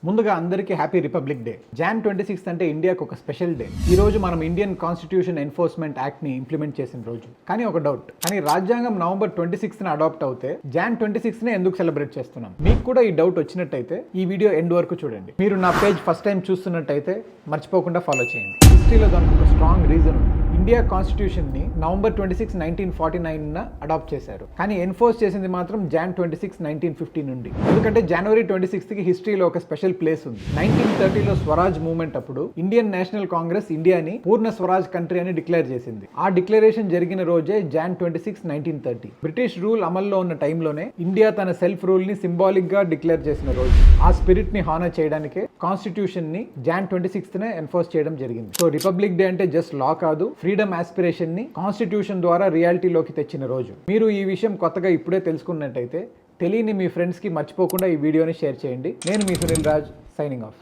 ముందుగా అందరికీ happy republic day. Jan 26 అంటే ఇండియాకు ఒక స్పెషల్ డే. ఈ రోజు మనం ఇండియన్ కాన్స్టిట్యూషన్ ఎన్ఫోర్స్మెంట్ యాక్ట్ ని ఇంప్లిమెంట్ చేసిన రోజు. కానీ ఒక డౌట్, కానీ రాజ్యాంగం November 26న అడాప్ట్ అవుతే Jan 26నే ఎందుకు సెలబ్రేట్ చేస్తున్నాం? మీకు కూడా ఈ డౌట్ వచ్చినట్టయితే ఈ వీడియో ఎండ్ వరకు చూడండి. మీరు నా పేజ్ ఫస్ట్ టైం చూస్తున్నట్టయితే మర్చిపోకుండా ఫాలో చేయండి. హిస్టరీలో దానికి ఒక స్ట్రాంగ్ రీజన్ ఉంది. ఇండియా కాన్స్టిట్యూషన్ ని November 26, 1949 అడాప్ట్ చేశారు, కానీ ఎన్ఫోర్స్ చేసింది మాత్రం Jan 26, 1950 నుండి. ఎందుకంటే January 26 కి హిస్టరీలో ఒక స్పెషల్ ప్లేస్ ఉంది. 1930లో స్వరాజ్ మూవ్మెంట్ అప్పుడు ఇండియన్ నేషనల్ కాంగ్రెస్ ఇండియాని పూర్ణ స్వరాజ్ కంట్రీ అని డిక్లేర్ చేసింది. ఆ డిక్లరేషన్ జరిగిన రోజే Jan 26, 1930. బ్రిటిష్ రూల్ అమల్లో ఉన్న టైంలోనే ఇండియా తన సెల్ఫ్ రూల్ ని సింబాలిక్ గా డిక్లేర్ చేసిన రోజు. ఆ స్పిరిట్ ని హానర్ చేయడానికే కాన్స్టిట్యూషన్ ని Jan 26నే ఎన్ఫోర్స్ చేయడం జరిగింది. సో రిపబ్లిక్ డే అంటే జస్ట్ లా కాదు, ఫ్రీడమ్ ఆస్పిరేషన్ ని కాన్స్టిట్యూషన్ ద్వారా రియాలిటీలోకి తెచ్చిన రోజు. మీరు ఈ విషయం కొత్తగా ఇప్పుడే తెలుసుకున్నట్టయితే తెలియని మీ ఫ్రెండ్స్ కి మర్చిపోకుండా ఈ వీడియోని షేర్ చేయండి. నేను మీ సునీల్ రాజ్, సైనింగ్ ఆఫ్.